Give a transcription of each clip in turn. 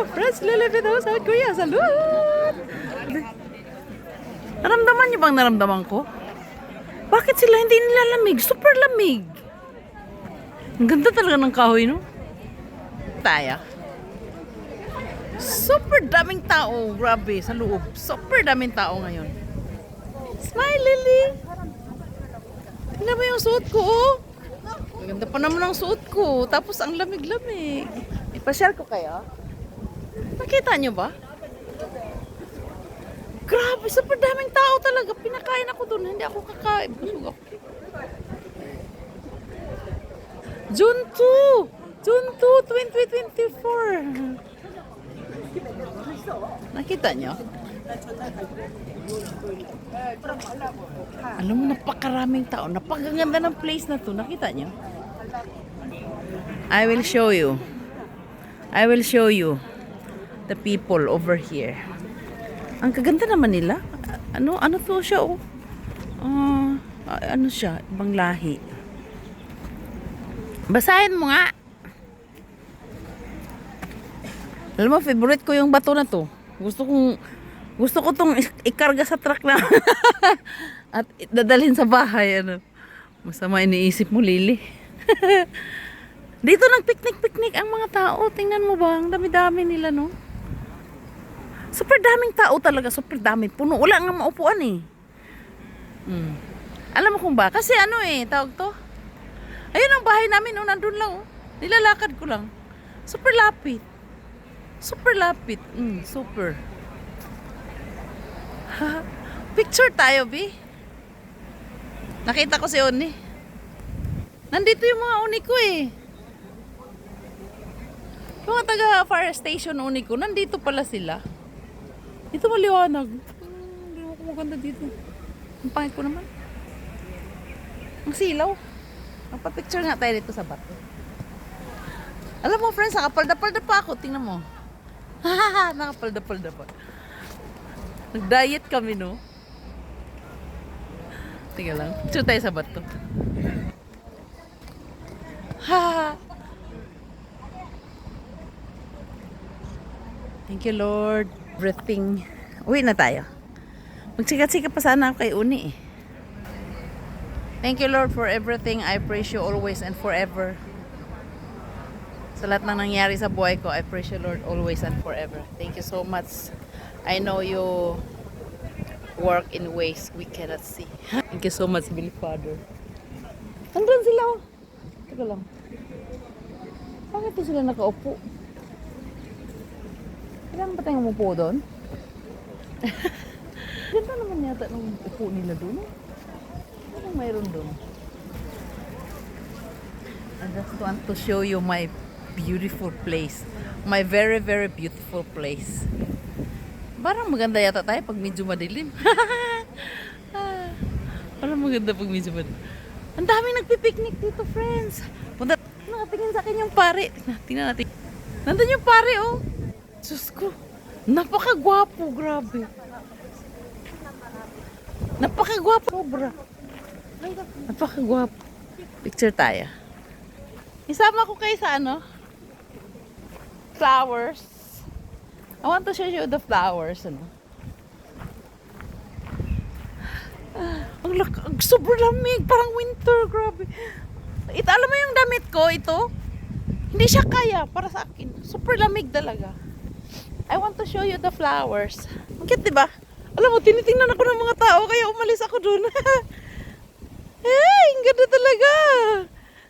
Friends, Lilibit ako sa Korea. Salud! Naramdaman niyo bang naramdaman ko? Bakit sila hindi nilalamig? Super lamig. Ang ganda talaga ng kahoy, no? Tayo. Super daming tao. Grabe, sa loob. Super daming tao ngayon. Smile, Lily! Tingnan mo yung suot ko, oh. Ang ganda pa naman ang suot ko. Tapos ang lamig-lamig. Ipa-share ko kayo. Nakita nyo ba? Grabe, super daming tao talaga. Pinakain ako doon. Hindi ako kakain. Busog ako. June 2! June 2, 2024. Nakita nyo? Alam mo, napakaraming tao. Napakaganda ng place na to. Nakita nyo? I will show you. I will show you the people over here. Ang kaganda naman nila. Ano to siya, oh? Ano siya? Ibang lahi. Basahin mo nga. Alam mo, favorite ko yung bato na to. Gusto ko tong ikarga sa truck na at dadalhin sa bahay. Ano. Masama iniisip mo, Lily. Dito nag-picnic ang mga tao. Tingnan mo ba? Ang dami-dami nila, no? Super daming tao talaga. Super dami. Puno. Wala nga maupuan eh. Alam mo kung ba? Kasi ano eh, tawag to. Ayun ang bahay namin. Oh, nandun lang. Oh. Nilalakad ko lang. Super lapit. Super lapit. Super. Picture tayo, Bi. Nakita ko si Oni. Nandito yung mga Oni ko eh. Yung mga taga fire station Oni ko, nandito pala sila. Dito maliwanag. Hindi ako maganda dito. Ang pangit ko naman. Ang silaw. Magpa-picture nga tayo dito sa bato. Alam mo, friends, nakapalda-palda pa ako. Tingnan mo. Nakapalda-palda pa. Nag-diet kami, no? Tingnan lang. Picture tayo sa bato. Thank you, Lord. Everything. Uwi na tayo. Magsikat-sikat pa sana ako kay Uni eh. Thank you, Lord, for everything. I praise you always and forever. Sa lahat ng nangyari sa buhay ko, I praise you, Lord, always and forever. Thank you so much. I know you work in ways we cannot see. Thank you so much, Billy Father. Hanggang sila, oh. Teka lang. Bakit po sila nakaupo? Kailangan ba tayong umupo doon? Ganda naman yata nung upo nila doon. Anong mayroon doon? I just want to show you my beautiful place. My very, very beautiful place. Parang maganda yata tayo pag medyo madilim. Parang maganda pag medyo madilim. Ang daming nagpipiknik dito, friends. Punta, nakatingin sa akin yung pare. Tingnan natin. Nandun yung pare, oh. Diyos ko. Napakagwapo, grabe. Napakagwapo, sobra. Napakagwapo. Picture tayo. Isama ko kayo sa ano? Flowers. I want to show you the flowers, ano. Ang super lamig, parang winter, grabe. Ito, alam mo yung damit ko, ito? Hindi siya kaya para sa akin. Super lamig talaga. I want to show you the flowers. Ang cute, diba? Alam mo, tinitingnan ako ng mga tao, kaya umalis ako dun. Hey, ang ganda talaga.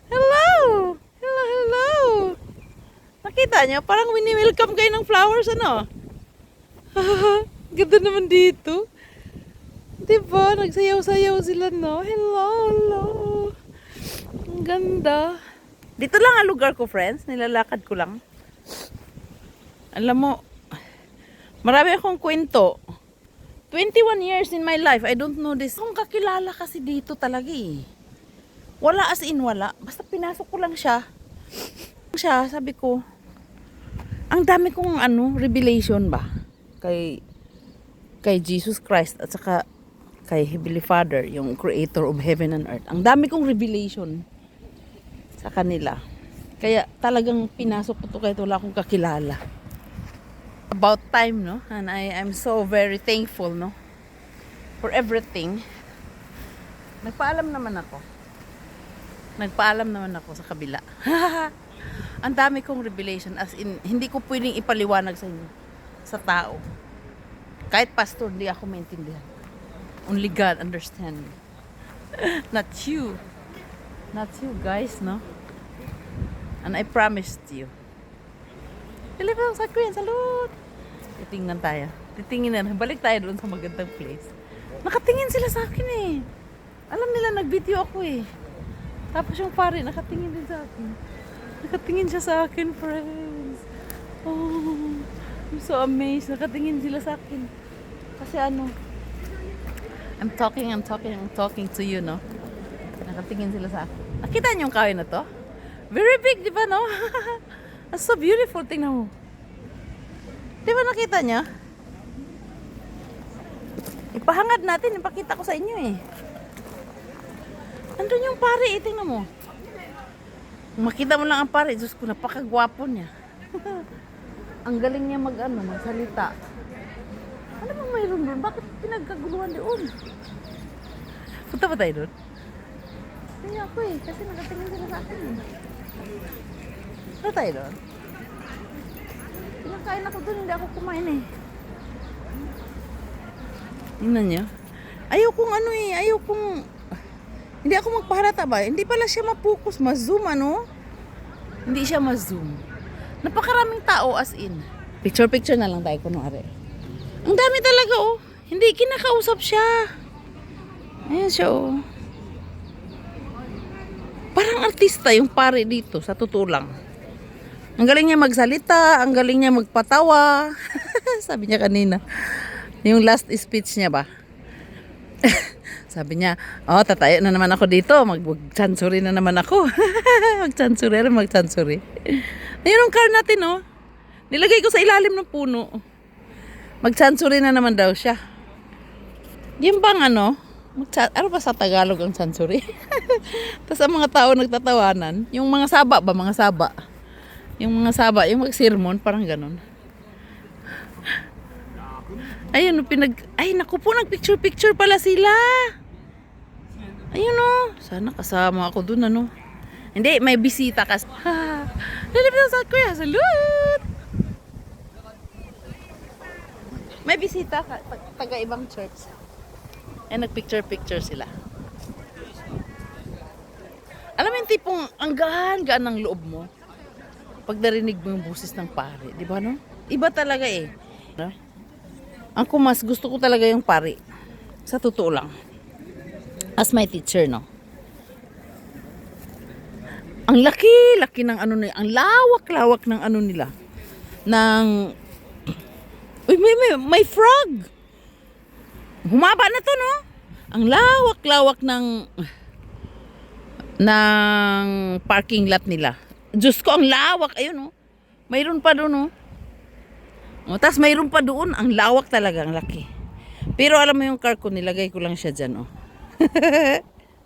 Hello. Hello, hello. Nakita nyo? Parang wini-welcome kayo ng flowers, ano? Ganda naman dito. Diba? Nagsayaw-sayaw sila, no? Hello, hello. Ang ganda. Dito lang ang lugar ko, friends. Nilalakad ko lang. Alam mo, marami akong kwento. 21 years in my life, I don't know this. Kung kakilala kasi dito talaga eh. Wala as in wala. Basta pinasok ko lang siya. Sabi ko, ang dami kong revelation ba? Kay Jesus Christ at saka kay Heavenly Father, yung creator of heaven and earth. Ang dami kong revelation sa kanila. Kaya talagang pinasok ko to kahit wala akong kakilala. About time, no? And I'm so very thankful, no? For everything. Nagpaalam naman ako. Nagpaalam naman ako sa kabila. Ang dami kong revelation, as in, hindi ko pwedeng ipaliwanag sa inyo, sa tao. Kahit pastor, hindi ako maintindihan. Only God understand me. Not you. Not you guys, no? And I promised you. Deliver sa Queen, salud! Titingnan tayo. Titingin na. Balik tayo doon sa magandang place. Nakatingin sila sa akin eh. Alam nila, nag-video ako eh. Tapos yung pare, nakatingin din sa akin. Nakatingin siya sa akin, friends. Oh, I'm so amazed. Nakatingin sila sa akin. Kasi ano, I'm talking to you, no? Nakatingin sila sa akin. Nakita niyo yung kahoy na to? Very big, di ba, no? That's so beautiful. Tingnan mo. Di ba nakita niya? Ipahangad natin. Ipakita ko sa inyo eh. Andun yung pare. Tingnan mo. Makita mo lang ang pare. Diyos ko, napakagwapo niya. Ang galing niya magsalita. Ano bang mayroon doon? Bakit pinagkaguluhan doon? Punta ba tayo doon? Hindi ako eh. Kasi nakatingin sila sa akin eh. Ano tayo doon? Pinakain ako doon, hindi ako kumain eh. Tingnan niyo. Hindi ako magpahalata ba? Hindi pala siya mapokus, ma-zoom ano? Hindi siya ma-zoom. Napakaraming tao as in. Picture na lang tayo kunwari. Ang dami talaga oh. Hindi, kinakausap siya. Ayan siya oh. Parang artista yung pare dito, sa totoo lang. Ang galing niya magsalita, ang galing niya magpatawa. Sabi niya kanina. Yung last speech niya ba? Sabi niya, oh, tatayo na naman ako dito. Mag-chansuri na naman ako. Mag-chansuri. Ayun ang car natin, oh. Nilagay ko sa ilalim ng puno. Mag-chansuri na naman daw siya. Yung bang ano ba sa Tagalog ang chansuri? Tapos ang mga tao nagtatawanan. Yung mga saba ba? Yung mga mag-sermon, parang ganun. Ayun, ay, naku po, nag-picture pala sila. Ayun o. Sana kasama ako dun, ano. Hindi, may bisita kasi. Nalipit sa kuya, salud! May bisita, taga-ibang church. Ay, nag-picture sila. Alam mo yung tipong, ang gaan ng loob mo. Pag narinig mo yung busis ng pare. Di ba, no? Iba talaga eh. No? Ako mas gusto ko talaga yung pare. Sa totoo lang. As my teacher, no? Ang laki ng ano nila. Ang lawak ng ano nila. Uy, may frog! Humaba na to, no? Ang lawak ng parking lot nila. Diyos ko, ang lawak. Ayun, no? Mayroon pa doon, no? Tapos mayroon pa doon, ang lawak talaga, ang laki. Pero alam mo yung car ko, nilagay ko lang siya dyan, oh.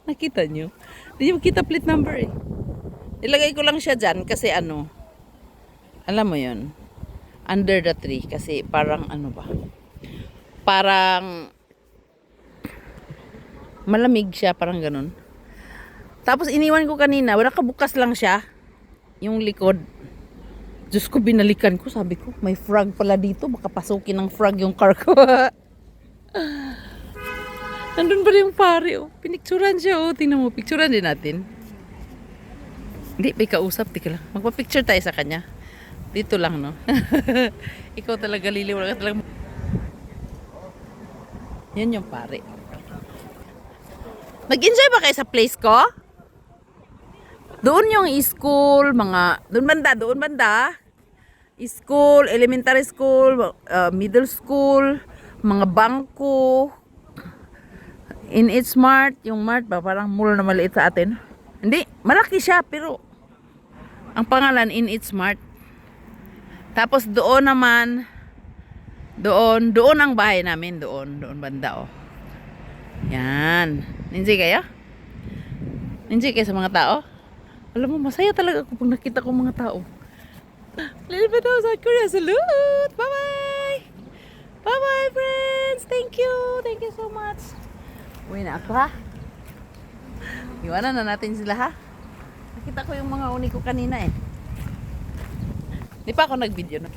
Nakita nyo? Hindi nyo makita plate number, eh. Nilagay ko lang siya dyan kasi ano, alam mo yun, under the tree. Kasi parang ano ba, parang malamig siya, parang ganun. Tapos iniwan ko kanina, wala kabukas lang siya, yung likod. Diyos ko, binalikan ko. Sabi ko, may frog pala dito. Baka pasukin ng frog yung car ko. Nandun pa rin yung pare. Oh. Pinicturan siya. Oh. Tingnan mo, picturan din natin. Hindi, may kausap. Tika lang. Magpa-picture tayo sa kanya. Dito lang, no? Ikaw talaga, Lili. Wala ka talaga. Yan yung pare. Nag-enjoy ba kayo sa place ko? Doon yung school, doon banda. School, elementary school, middle school, mga bangko. In It's Mart, yung Mart ba, parang mall na maliit sa atin. Hindi, malaki siya, pero ang pangalan In It's Mart. Tapos doon naman, doon ang bahay namin, doon banda, oh. Yan. Enjoy kayo? Enjoy kayo sa mga tao? Alam mo, masaya talaga ako pag nakita ko mga tao. Lilipad ako South Korea. Salute! Bye-bye! Bye-bye, friends! Thank you! Thank you so much! Uwi na ako, ha? Iwanan na natin sila, ha? Nakita ko yung mga uni ko kanina, eh. Di pa ako nag-video, no?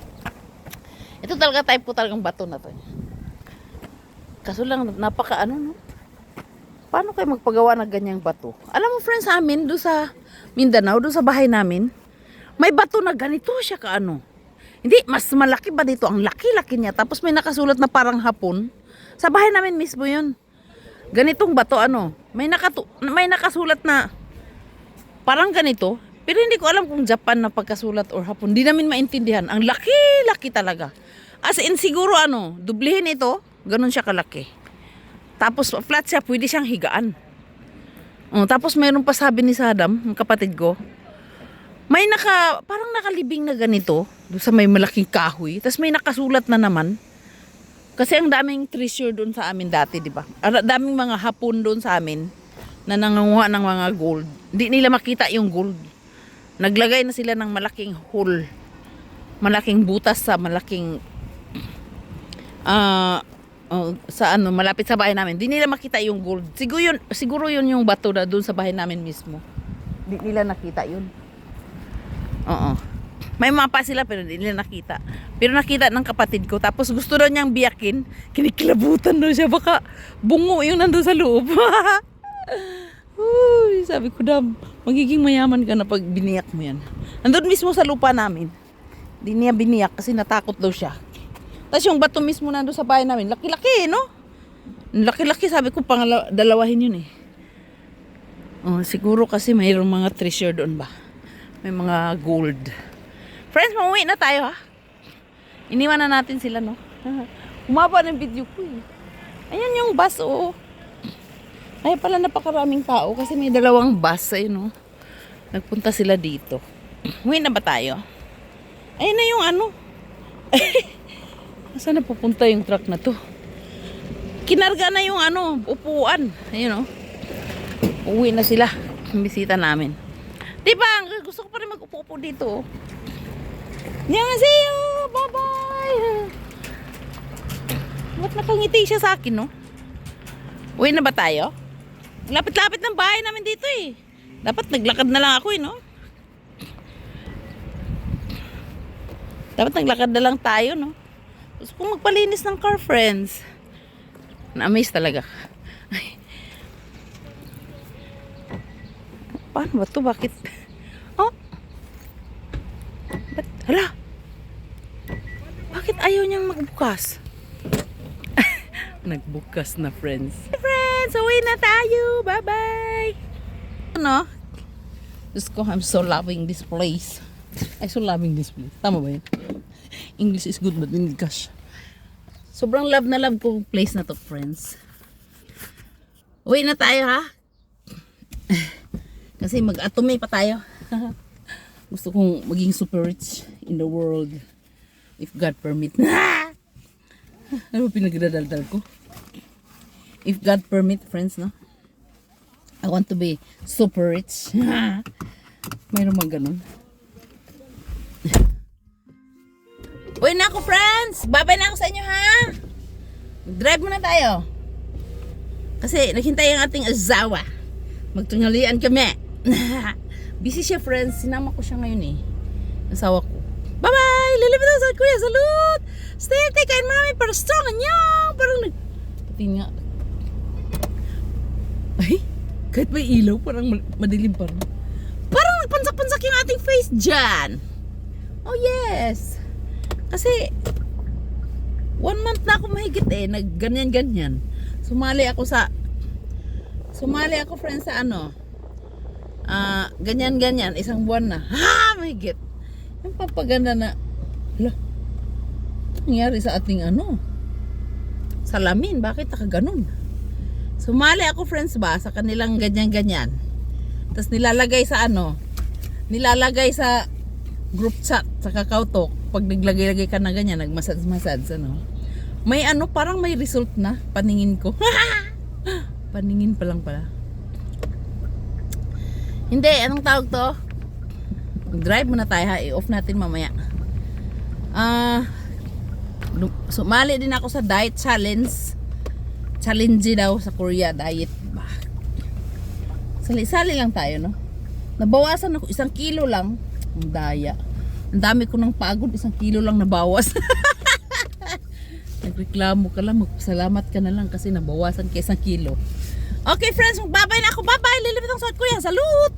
Ito talaga type po talagang bato na to. Kaso lang, napaka ano, no? Paano kayo magpagawa ng ganyang bato? Alam mo, friends, sa amin, doon sa Mindanao, doon sa bahay namin, may bato na ganito siya kaano. Hindi, mas malaki ba dito? Ang laki-laki niya. Tapos may nakasulat na parang hapon. Sa bahay namin mismo yun. Ganitong bato, ano. May nakasulat na parang ganito. Pero hindi ko alam kung Japan na pagkasulat or hapon. Hindi namin maintindihan. Ang laki-laki talaga. As in, siguro ano, dublihin ito. Ganun siya kalaki. Tapos flat siya, pwede siyang higaan. Tapos mayroon pa sabi ni Saddam, ang kapatid ko, may parang nakalibing na ganito, doon sa may malaking kahoy. Tapos may nakasulat na naman. Kasi ang daming treasure doon sa amin dati, di ba? Daming mga hapon doon sa amin na nangunguha ng mga gold. Hindi nila makita yung gold. Naglagay na sila ng malaking hole. Malaking butas sa malaking sa ano, malapit sa bahay namin. Di nila makita yung gold. Siguro yun yung bato na doon sa bahay namin mismo. Di nila nakita yun. Oo. May mapa sila pero di nila nakita. Pero nakita ng kapatid ko. Tapos gusto daw niyang biyakin. Kinikilabutan daw siya. Baka bungo yung nandun sa loob. Uy, sabi ko, Dam, magiging mayaman ka na pag biniyak mo yan. Nandun mismo sa lupa namin. Di niya biniyak kasi natakot daw siya. Tapos yung bato mismo nandun sa bahay namin, laki-laki, no? Laki-laki, sabi ko, dalawahin yun, eh. Siguro kasi mayroong mga treasure doon ba? May mga gold. Friends, mauwi na tayo, ha? Iniwan na natin sila, no? Umaba ng video ko, eh. Ayan yung bus, oh. Ay, pala napakaraming tao kasi may dalawang bus, ayun, no? Nagpunta sila dito. Uwi na ba tayo? Ayun na yung ano. Saan na pupunta yung truck na to? Kinarga na yung ano, upuan. Ayun, oh. Uwi na sila. Ang bisita namin. Diba? Gusto ko pa rin mag-upo dito. Annyeonghaseyo! Bye-bye! Ba't nakangiti siya sa akin, no? Uwi na ba tayo? Lapit-lapit ng bahay namin dito, eh. Dapat naglakad na lang ako, eh, no? Dapat naglakad na lang tayo, no? Gusto kong magpalinis ng car, friends. Na-amaze talaga. Ay. Paano ba ito? Bakit? Oh? Hala? Bakit ayaw niyang magbukas? Nagbukas na, friends. Hey, friends! Uwi na tayo! Bye-bye! Ano? Diyos ko, I'm so loving this place. I'm so loving this place. Tama ba yun? English is good but hindi gosh. Sobrang love na love ko place na to, friends. Uwi na tayo, ha? Kasi mag-atomy pa tayo. Gusto kong maging super rich in the world. If God permit. Ano pinagdadaldal ko? If God permit, friends, no? I want to be super rich. Mayroon mang ganun. Uy na ako, friends! Babay na ako sa inyo, ha? Drive muna tayo. Kasi naghintay ang ating asawa. Magtunghalian kami. Busy siya, friends. Sinama ko siya ngayon, eh. Asawa ko. Bye-bye! Lilipit ako sa Kuya. Salute! Stay healthy kain mami para strong and young. Parang pati nga. Ay, kahit may ilaw, parang madilim pa rin. Parang nagpansak-pansak yung ating face dyan. Oh, yes. Kasi 1 month na ako mahigit, eh, nagganyan-ganyan. Sumali ako, friends, sa ano, ganyan-ganyan, 1 buwan na. Ha, mahigit. Yung papaganda na, hala, nangyari sa ating ano, salamin, bakit nakaganon? Sumali ako, friends, ba, sa kanilang ganyan-ganyan. Tapos nilalagay sa group chat, sa Kakao Talk. Pag naglagay-lagay ka na ganyan, nagmassage-massage, ano. May ano, parang may result na, paningin ko. Paningin pa lang pala. Hindi, anong tawag to? Mag-drive muna tayo ha. I-off natin mamaya. Sumali din ako sa diet challenge. Challenge daw sa Korea. Diet. Sali-sali lang tayo, no? Nabawasan ako. 1 kilo lang. Ang daya. Ang dami ko ng pagod. 1 kilo lang nabawas. Nagreklamo ka lang. Magpasalamat ka na lang kasi nabawasan ka 1 kilo. Okay friends, magbabay na ako. Bye-bye. Lilipit ang suot ko yan. Salute!